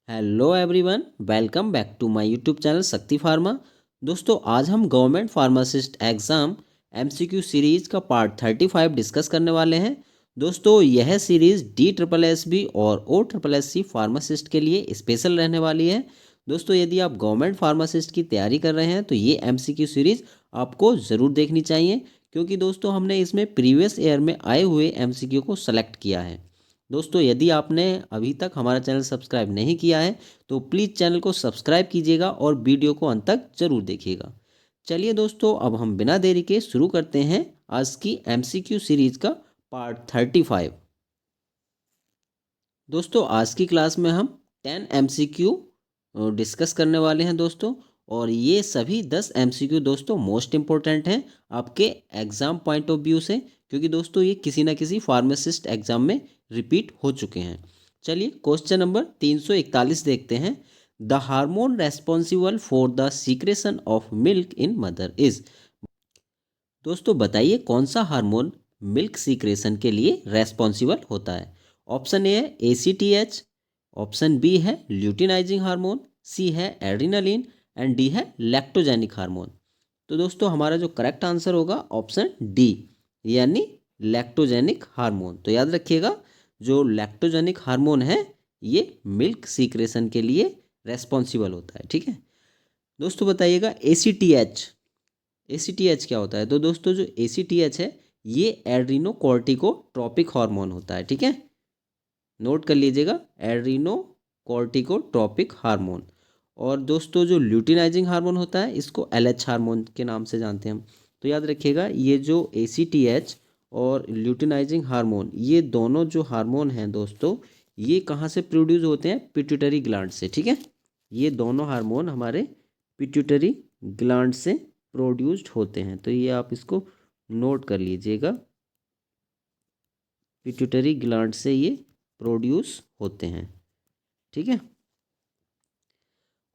Hello everyone, welcome back to my YouTube channel Shakti Pharma. दोस्तों, आज हम government pharmacist exam MCQ series का part 35 discuss करने वाले हैं। दोस्तों, यह सीरीज़ DSSB और OSSC फार्मासिस्ट के लिए स्पेशल रहने वाली है। दोस्तों, यदि आप गवर्नमेंट फार्मासिस्ट की तैयारी कर रहे हैं तो ये एमसीक्यू सीरीज़ आपको ज़रूर देखनी चाहिए, क्योंकि दोस्तों हमने इसमें प्रीवियस ईयर में आए हुए एमसीक्यू को सेलेक्ट किया है। दोस्तों, यदि आपने अभी तक हमारा चैनल सब्सक्राइब नहीं किया है तो प्लीज़ चैनल को सब्सक्राइब कीजिएगा और वीडियो को अंत तक जरूर देखिएगा। चलिए दोस्तों, अब हम बिना देरी के शुरू करते हैं आज की एमसीक्यू सीरीज का पार्ट 35। दोस्तों, आज की क्लास में हम 10 एमसीक्यू डिस्कस करने वाले हैं दोस्तों। और ये सभी 10 एमसीक्यू दोस्तों मोस्ट इम्पोर्टेंट हैं आपके एग्ज़ाम पॉइंट ऑफ व्यू से, क्योंकि दोस्तों ये किसी ना किसी फार्मासिस्ट एग्ज़ाम में रिपीट हो चुके हैं। चलिए क्वेश्चन नंबर 341 देखते हैं। The hormone responsible for the secretion of milk in mother is. दोस्तों बताइए, कौन सा हार्मोन मिल्क सीक्रेशन के लिए रेस्पॉन्सिबल होता है। ऑप्शन ए है ACTH, ऑप्शन बी है ल्यूटिनाइजिंग हार्मोन, सी है एड्रिनलिन एंड डी है लैक्टोजेनिक हार्मोन। तो दोस्तों हमारा जो करेक्ट आंसर होगा ऑप्शन डी, यानी लैक्टोजेनिक हार्मोन। तो याद रखिएगा, जो लैक्टोजेनिक हार्मोन है ये मिल्क सीक्रेशन के लिए रेस्पॉन्सिबल होता है। ठीक है दोस्तों, बताइएगा ACTH। ACTH क्या होता है। तो दोस्तों जो ACTH है ये एड्रीनोकोर्टिकोट्रॉपिक हार्मोन होता है। ठीक है, नोट कर लीजिएगा, एड्रीनोकोर्टिकोट्रॉपिक हार्मोन। और दोस्तों जो ल्यूटिनाइजिंग हार्मोन होता है इसको LH हार्मोन के नाम से जानते हैं हम। तो याद रखिएगा, ये जो ACTH और ल्यूटिनाइजिंग हार्मोन, ये दोनों जो हार्मोन हैं दोस्तों, ये कहाँ से प्रोड्यूस होते हैं, पिट्यूटरी ग्लैंड से। ठीक है, ये दोनों हार्मोन हमारे पिट्यूटरी ग्लैंड से प्रोड्यूस्ड होते हैं। तो ये आप इसको नोट कर लीजिएगा, पिट्यूटरी ग्लैंड से ये प्रोड्यूस होते हैं। ठीक है,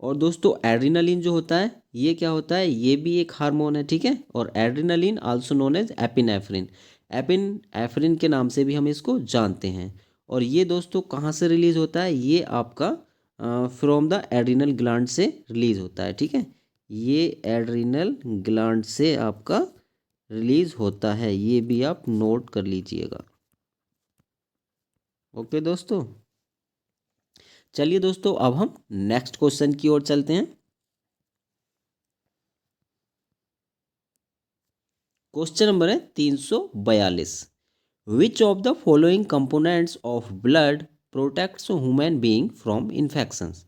और दोस्तों एड्रिनलिन जो होता है ये क्या होता है, ये भी एक हार्मोन है। ठीक है, और adrenaline also known as epinephrine, epinephrine के नाम से भी हम इसको जानते हैं। और ये दोस्तों कहाँ से रिलीज होता है, ये आपका फ्रॉम द एड्रिनल ग्लैंड से रिलीज होता है। ठीक है, ये एड्रिनल ग्लैंड से आपका रिलीज होता है, ये भी आप नोट कर लीजिएगा। ओके दोस्तों, चलिए दोस्तों अब हम नेक्स्ट क्वेश्चन की ओर चलते हैं। क्वेश्चन नंबर है 342। Which of the following components of blood protects human being from infections.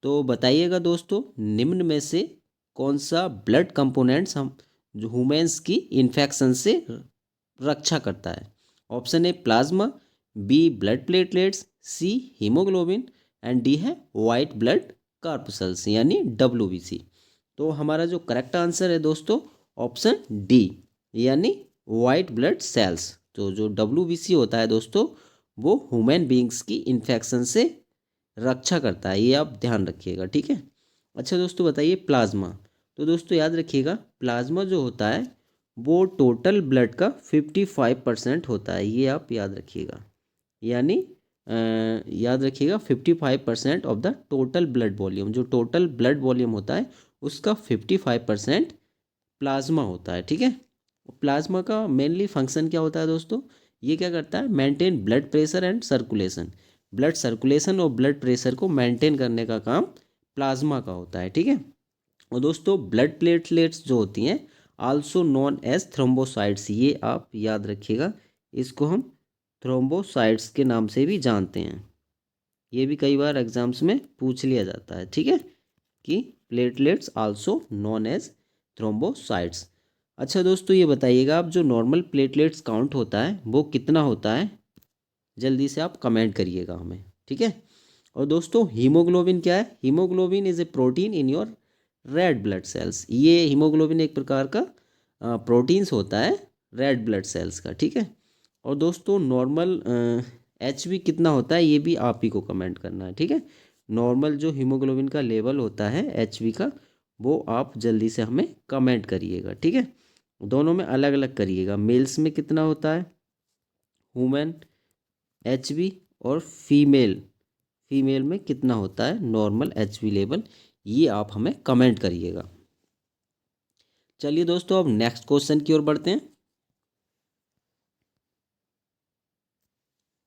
तो बताइएगा दोस्तों, निम्न में से कौन सा ब्लड कंपोनेंट्स हम जो ह्यूमंस की इन्फेक्शन से रक्षा करता है। Option A plasma, B blood platelets, C haemoglobin and D है वाइट ब्लड कार्पसल्स यानी WBC। तो हमारा जो करेक्ट आंसर है दोस्तों ऑप्शन डी, यानी वाइट ब्लड सेल्स। तो जो WBC होता है दोस्तों, वो ह्यूमन बींग्स की इन्फेक्शन से रक्षा करता है, ये आप ध्यान रखिएगा। ठीक है, अच्छा दोस्तों बताइए प्लाज्मा। तो दोस्तों याद रखिएगा, प्लाज्मा जो होता है वो टोटल ब्लड का 55% होता है, ये आप याद रखिएगा। यानी याद रखिएगा 55% of the total blood volume, जो टोटल ब्लड वॉल्यूम होता है उसका 55% प्लाज्मा होता है। ठीक है, प्लाज्मा का मेनली फंक्शन क्या होता है दोस्तों, ये क्या करता है, maintain blood pressure and circulation. Blood circulation और ब्लड प्रेशर को मेंटेन करने का काम प्लाज्मा का होता है। ठीक है, और दोस्तों ब्लड प्लेटलेट्स जो होती हैं आल्सो नॉन एज थ्रोम्बोसाइट्स, ये आप याद रखिएगा, इसको हम थ्रोम्बोसाइट्स के नाम से भी जानते हैं। ये भी कई बार एग्जाम्स में पूछ लिया जाता है। ठीक है, कि platelets also known as thrombocytes. अच्छा दोस्तों ये बताइएगा, आप जो नॉर्मल प्लेटलेट्स काउंट होता है वो कितना होता है, जल्दी से आप कमेंट करिएगा हमें। ठीक है, और दोस्तों हीमोग्लोबिन क्या है, haemoglobin is a protein in your red blood sales. ये हीमोग्लोबिन एक प्रकार का प्रोटीन्स होता है रेड ब्लड सेल्स का। ठीक है, और दोस्तों नॉर्मल HB कितना होता है ये भी आप ही को कमेंट करना है। ठीक है, नॉर्मल जो हीमोग्लोबिन का लेवल होता है HB का, वो आप जल्दी से हमें कमेंट करिएगा। ठीक है, दोनों में अलग अलग करिएगा, मेल्स में कितना होता है ह्यूमन HB और फीमेल में कितना होता है नॉर्मल HB लेवल, ये आप हमें कमेंट करिएगा। चलिए दोस्तों, अब नेक्स्ट क्वेश्चन की ओर बढ़ते हैं।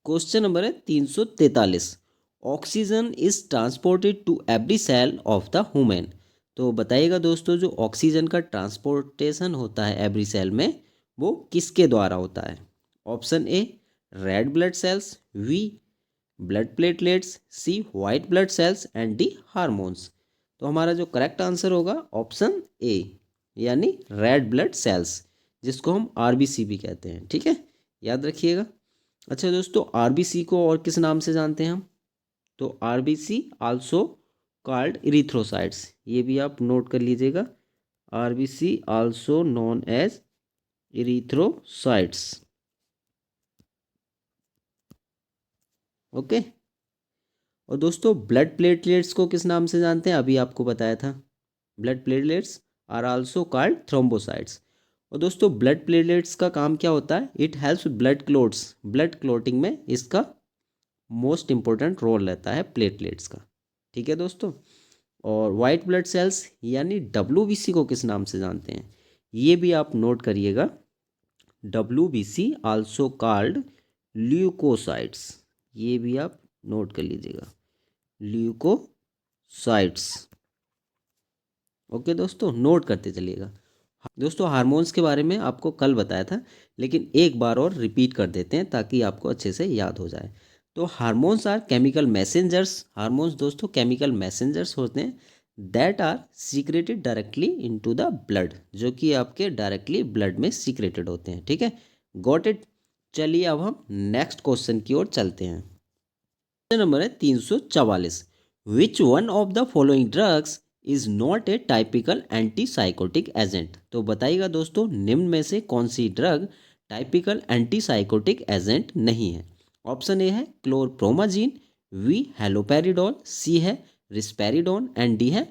क्वेश्चन नंबर है 343। Oxygen is transported to every cell of the human. तो बताइएगा दोस्तों, जो ऑक्सीजन का ट्रांसपोर्टेशन होता है एवरी सेल में, वो किसके द्वारा होता है? Option A red blood cells, B blood platelets, C white blood cells and D hormones. तो हमारा जो करेक्ट आंसर होगा ऑप्शन ए, यानी रेड ब्लड सेल्स, जिसको हम आरबीसी भी कहते हैं। ठीक है, याद रखिएगा। अच्छा दोस्तों, आरबीसी को और किस नाम से जानते हैं हम? तो आरबीसी आल्सो कॉल्ड इरिथ्रोसाइट्स, ये भी आप नोट कर लीजिएगा। RBC also known as erythrocytes. Okay. और दोस्तों, ब्लड प्लेटलेट्स को किस नाम से जानते हैं? अभी आपको बताया था, blood platelets are also called thrombocytes. और दोस्तों, ब्लड प्लेटलेट्स का काम क्या होता है? It helps blood clots, blood clotting में इसका मोस्ट इंपॉर्टेंट रोल रहता है प्लेटलेट्स का। ठीक है दोस्तों। और वाइट ब्लड सेल्स यानी WBC को किस नाम से जानते हैं? ये भी आप नोट करिएगा। WBC आल्सो कॉल्ड ल्यूकोसाइट्स, ये भी आप नोट कर लीजिएगा, ल्यूकोसाइट्स। ओके दोस्तों, नोट करते चलिएगा। दोस्तों, हार्मोन्स के बारे में आपको कल बताया था, लेकिन एक बार और रिपीट कर देते हैं ताकि आपको अच्छे से याद हो जाए। तो hormones are chemical messengers. Hormones दोस्तों केमिकल मैसेंजर्स होते हैं that are secreted directly into the blood, जो कि आपके डायरेक्टली ब्लड में सीक्रेटेड होते हैं। ठीक है, गॉट इट। चलिए अब हम नेक्स्ट क्वेश्चन की ओर चलते हैं। क्वेश्चन नंबर है 344। Which one of the following drugs is not a typical antipsychotic agent. तो बताइएगा दोस्तों, निम्न में से कौन सी ड्रग टाइपिकल एंटीसाइकोटिक एजेंट नहीं है? ऑप्शन ए है क्लोरप्रोमाजीन, बी हेलोपेरिडोल, सी है रिस्पेरिडोन एंड डी है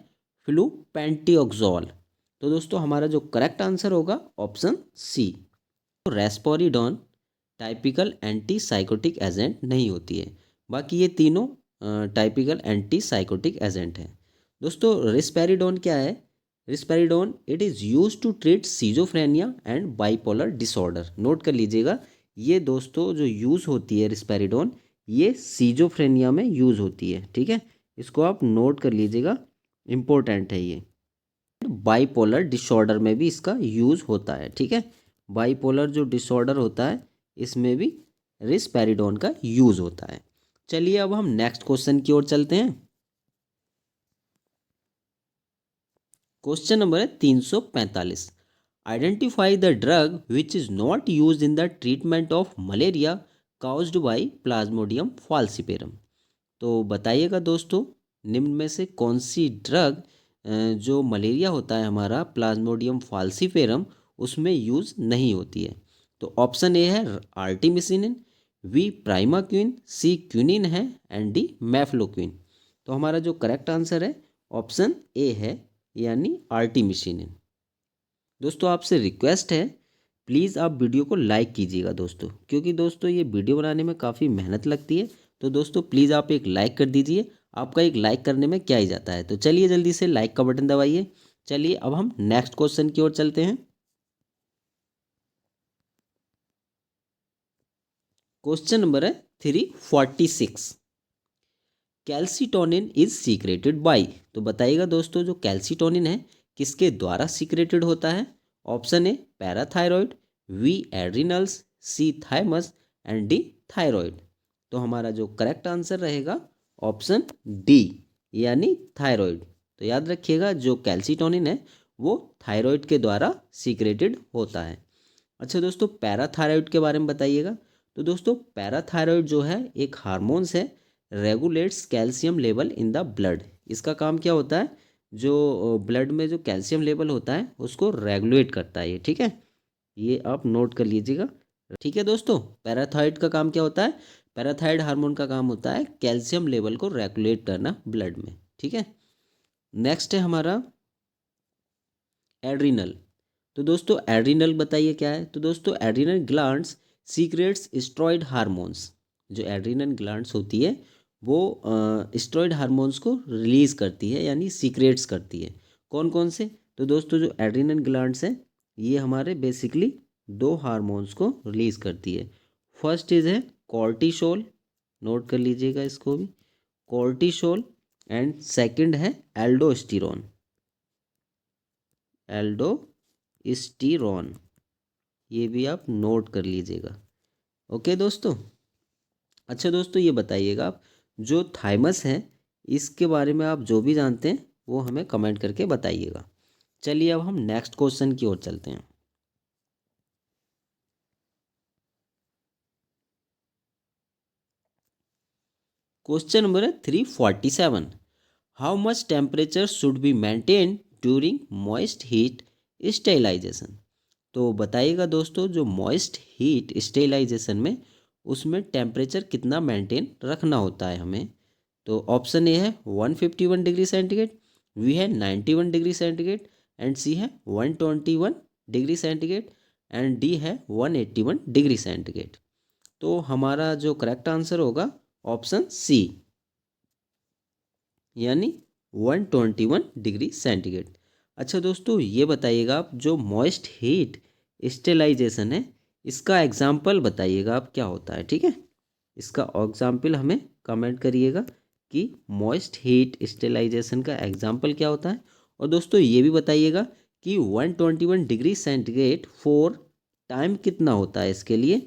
फ्लूपेंटियोक्सोल। तो दोस्तों, हमारा जो करेक्ट आंसर होगा option C, risperidone typical antipsychotic agent नहीं होती है। बाकी ये तीनों टाइपिकल एंटीसाइकोटिक एजेंट हैं। दोस्तों, रिस्पेरिडोन क्या है? Risperidone it is use to treat schizophrenia and bipolar disorder. Note कर लीजिएगा, ये दोस्तों जो यूज़ होती है रिस्पेरिडोन, ये सीजोफ्रेनिया में यूज़ होती है। ठीक है, इसको आप नोट कर लीजिएगा, इम्पोर्टेंट है ये। बाइपोलर डिसऑर्डर में भी इसका यूज़ होता है। ठीक है, बाइपोलर जो डिसऑर्डर होता है, इसमें भी रिस्पेरिडोन का यूज़ होता है। चलिए अब हम नेक्स्ट क्वेश्चन की ओर चलते हैं। क्वेश्चन नंबर है 345। Identify the drug which is not use in the treatment of malaria caused by Plasmodium falciparum. तो बताइएगा दोस्तों, निम्न में से कौन सी ड्रग जो मलेरिया होता है हमारा प्लाज्मोडियम फाल्सिफेरम, उसमें यूज़ नहीं होती है? तो ऑप्शन ए है आर्टिमिसिनिन, बी प्राइमाक्विन, सी क्विनिन है एंड डी मैफ्लोक्विन। तो हमारा जो करेक्ट आंसर है ऑप्शन ए है, यानी आर्टिमिसिनिन। दोस्तों, आपसे रिक्वेस्ट है, प्लीज़ आप वीडियो को लाइक कीजिएगा दोस्तों, क्योंकि दोस्तों ये वीडियो बनाने में काफ़ी मेहनत लगती है। तो दोस्तों प्लीज़ आप एक लाइक कर दीजिए, आपका एक लाइक करने में क्या ही जाता है। तो चलिए जल्दी से लाइक का बटन दबाइए। चलिए अब हम नेक्स्ट क्वेश्चन की ओर चलते हैं। क्वेश्चन नंबर है 346। Calcitonin is secreted by. तो बताइएगा दोस्तों, जो कैल्सीटोनिन है किसके द्वारा सीक्रेटेड होता है? Option A parathyroid, B adrenals, C thymus and D thyroid. तो हमारा जो करेक्ट आंसर रहेगा ऑप्शन डी, यानी थायरॉयड। तो याद रखिएगा, जो कैल्सीटोनिन है वो थायरॉयड के द्वारा सीक्रेटेड होता है। अच्छा दोस्तों, पैराथायरॉयड के बारे में बताइएगा। तो दोस्तों, पैराथायरॉयड जो है एक हार्मोन्स है, regulates calcium level in the blood. इसका काम क्या होता है? जो ब्लड में जो कैल्शियम लेवल होता है उसको रेगुलेट करता है ये। ठीक है, ये आप नोट कर लीजिएगा। ठीक है दोस्तों, पैराथायरॉयड का काम क्या होता है? पैराथायरॉयड हार्मोन का काम होता है कैल्शियम लेवल को रेगुलेट करना ब्लड में। ठीक है, नेक्स्ट है हमारा एड्रिनल। तो दोस्तों, एड्रिनल बताइए क्या है? तो दोस्तों, adrenal glands secrets steroid hormones. जो एड्रिनल ग्लैंड्स होती है वो स्टेरॉइड हार्मोन्स को रिलीज़ करती है, यानी सीक्रेट्स करती है। कौन कौन से? तो दोस्तों जो एड्रिनल ग्लैंड्स हैं ये हमारे बेसिकली दो हार्मोन्स को रिलीज़ करती है। फर्स्ट इज है कॉर्टिसोल, नोट कर लीजिएगा इसको भी, कॉर्टिसोल। एंड सेकंड है एल्डोस्टेरोन, एल्डोस्टेरोन, ये भी आप नोट कर लीजिएगा। ओके दोस्तों। अच्छा दोस्तों ये बताइएगा आप, जो थाइमस है इसके बारे में आप जो भी जानते हैं वो हमें कमेंट करके बताइएगा। चलिए अब हम नेक्स्ट क्वेश्चन की ओर चलते हैं। क्वेश्चन नंबर है 347। How much temperature should be maintain during moist heat sterilisation? तो बताइएगा दोस्तों, जो मॉइस्ट हीट स्टेरिलाइजेशन में उसमें टेम्परेचर कितना मेंटेन रखना होता है हमें? तो ऑप्शन ए है 151 डिग्री सेंटीग्रेड, बी है 91 डिग्री सेंटीग्रेड, एंड सी है 121 डिग्री सेंटीग्रेड, एंड डी है 181 डिग्री सेंटीग्रेड। तो हमारा जो करेक्ट आंसर होगा ऑप्शन सी, यानी 121 डिग्री सेंटीग्रेड। अच्छा दोस्तों ये बताइएगा आप, जो मॉइस्ट हीट स्टेलाइजेशन है इसका एग्जाम्पल बताइएगा आप क्या होता है, ठीक है? इसका एग्जाम्पल हमें कमेंट करिएगा कि मॉइस्ट हीट स्टेलाइजेशन का एग्जाम्पल क्या होता है। और दोस्तों ये भी बताइएगा कि 121 डिग्री सेंटीग्रेड फॉर टाइम कितना होता है इसके लिए।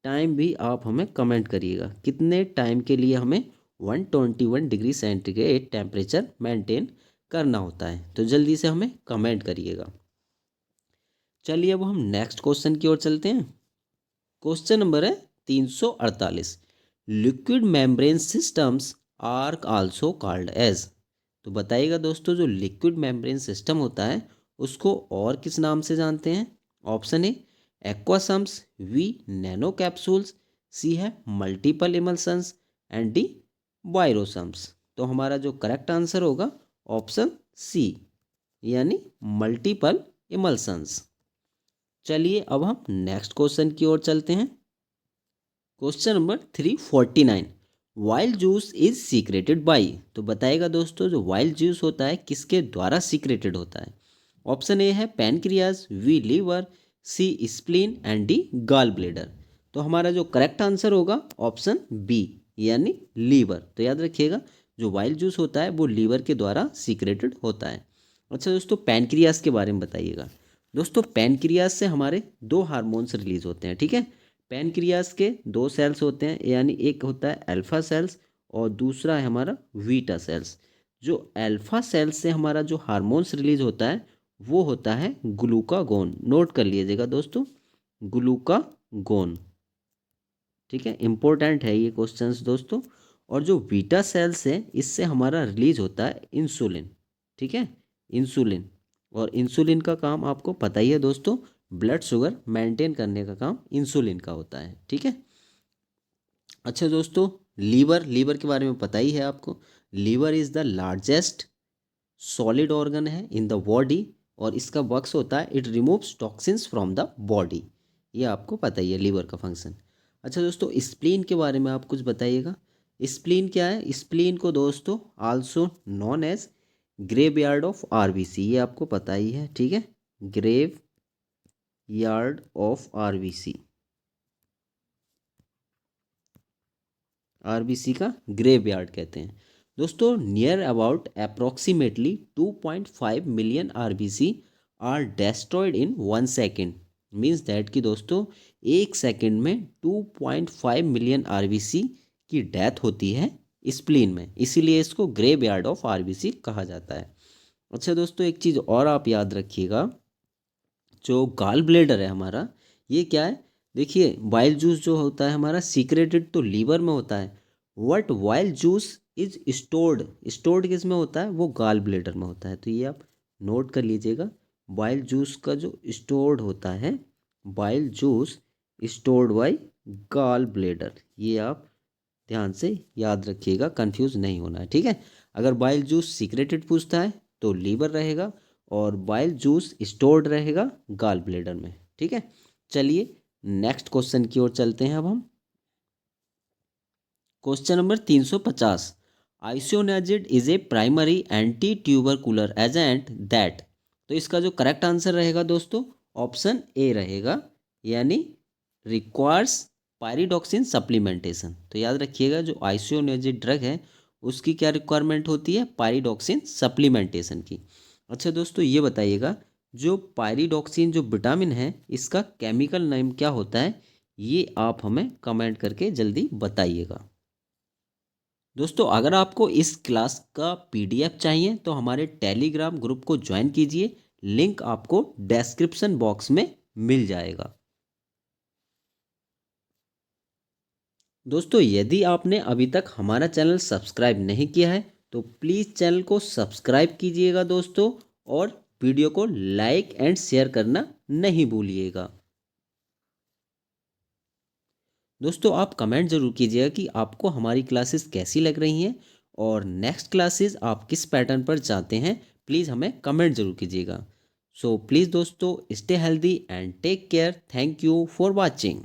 टाइम भी आप हमें कमेंट करिएगा, कितने टाइम के लिए हमें 121 डिग्री सेंटीग्रेड टेम्परेचर मेंटेन करना होता है, तो जल्दी से हमें कमेंट करिएगा। चलिए अब हम नेक्स्ट क्वेश्चन की ओर चलते हैं। क्वेश्चन नंबर है 348। Liquid membrane systems are also called as? तो बताइएगा दोस्तों, जो लिक्विड मेम्ब्रेन सिस्टम होता है उसको और किस नाम से जानते हैं? Option A aquasomes, B nano capsules, C है multiple emulsions, and D virosomes. तो हमारा जो करेक्ट आंसर होगा ऑप्शन सी, यानी मल्टीपल इमल्सन्स। चलिए अब हम नेक्स्ट क्वेश्चन की ओर चलते हैं। Question number 349। Wild juice is secreted by? तो बताएगा दोस्तों, जो वाइल्ड जूस होता है किसके द्वारा सीक्रेटेड होता है? ऑप्शन ए है pancreas, B liver, C spleen, and D gall bladder. तो हमारा जो करेक्ट आंसर होगा ऑप्शन बी, यानी लीवर। तो याद रखिएगा, जो वाइल्ड जूस होता है वो लीवर के द्वारा सीक्रेटेड होता है। अच्छा दोस्तों पैनक्रियाज के बारे में बताइएगा। दोस्तों पैनक्रियाज से हमारे दो हार्मोन्स रिलीज होते हैं, ठीक है? पैनक्रियाज के दो सेल्स होते हैं, यानी एक होता है अल्फा सेल्स और दूसरा है हमारा बीटा सेल्स। जो अल्फा सेल्स से हमारा जो हार्मोन्स रिलीज होता है वो होता है ग्लूकागोन। नोट कर लीजिएगा दोस्तों, ग्लूकागोन, ठीक है? इंपॉर्टेंट है ये क्वेश्चंस दोस्तों। और जो बीटा सेल्स है इससे हमारा रिलीज होता है इंसुलिन, ठीक है? इंसुलिन। और इंसुलिन का काम आपको पता ही है दोस्तों, ब्लड शुगर मेंटेन करने का काम इंसुलिन का होता है, ठीक है? अच्छा दोस्तों लीवर, लीवर के बारे में पता ही है आपको। Liver is the largest solid organ है इन द बॉडी, और इसका वर्क्स होता है it removes toxins from the body. ये आपको पता ही है लीवर का फंक्शन। अच्छा दोस्तों स्प्लीन के बारे में आप कुछ बताइएगा। स्प्लीन क्या है? स्प्लीन को दोस्तों also known as graveyard of RBC, ये आपको पता ही है, ठीक है? Graveyard of RBC, RBC का ग्रेव यार्ड कहते हैं। दोस्तों near about approximately 2.5 million RBC are destroyed in 1 second. Means that कि दोस्तों 1 सेकेंड में 2.5 मिलियन आरबीसी की डेथ होती है स्प्लीन में, इसीलिए इसको ग्रेव यार्ड ऑफ आरबीसी कहा जाता है। अच्छा दोस्तों एक चीज़ और आप याद रखिएगा, जो गाल ब्लेडर है हमारा, ये क्या है? देखिए वाइल्ड जूस जो होता है हमारा सीक्रेटेड तो लीवर में होता है, what wild juice is stored, stored किस में होता है? वो गाल ब्लेडर में होता है। तो ये आप नोट कर लीजिएगा, वाइल्ड जूस का जो स्टोर्ड होता है, wild juice stored by gall bladder, ये आप ध्यान से याद रखिएगा, कंफ्यूज नहीं होना है, ठीक है? अगर बाइल जूस सीक्रेटेड पूछता है तो लीवर रहेगा, और बाइल जूस स्टोर्ड रहेगा गाल ब्लेडर में, ठीक है? चलिए नेक्स्ट क्वेश्चन की ओर चलते हैं अब हम। Question number 350, isoniazid is a primary anti tubercular agent that. तो इसका जो करेक्ट आंसर रहेगा दोस्तों, ऑप्शन ए रहेगा, यानी रिक्वायर्स पायरिडॉक्सिन सप्लीमेंटेशन। तो याद रखिएगा, जो आइसोनियाजिड ड्रग है उसकी क्या रिक्वायरमेंट होती है, पायरिडॉक्सिन सप्लीमेंटेशन की। अच्छा दोस्तों, ये बताइएगा, जो पायरिडॉक्सिन जो विटामिन है इसका केमिकल नेम क्या होता है, ये आप हमें कमेंट करके जल्दी बताइएगा। दोस्तों, अगर आपको इस क्लास का पीडीएफ चाहिए तो हमारे टेलीग्राम ग्रुप को ज्वाइन कीजिए, लिंक आपको डिस्क्रिप्शन बॉक्स में मिल जाएगा। दोस्तों, यदि आपने अभी तक हमारा चैनल सब्सक्राइब नहीं किया है तो प्लीज़ चैनल को सब्सक्राइब कीजिएगा दोस्तों, और वीडियो को लाइक एंड शेयर करना नहीं भूलिएगा। दोस्तों, आप कमेंट ज़रूर कीजिएगा कि आपको हमारी क्लासेस कैसी लग रही हैं, और नेक्स्ट क्लासेस आप किस पैटर्न पर चाहते हैं, प्लीज़ हमें कमेंट ज़रूर कीजिएगा। सो प्लीज़ दोस्तों, stay healthy and take care. Thank you for watching.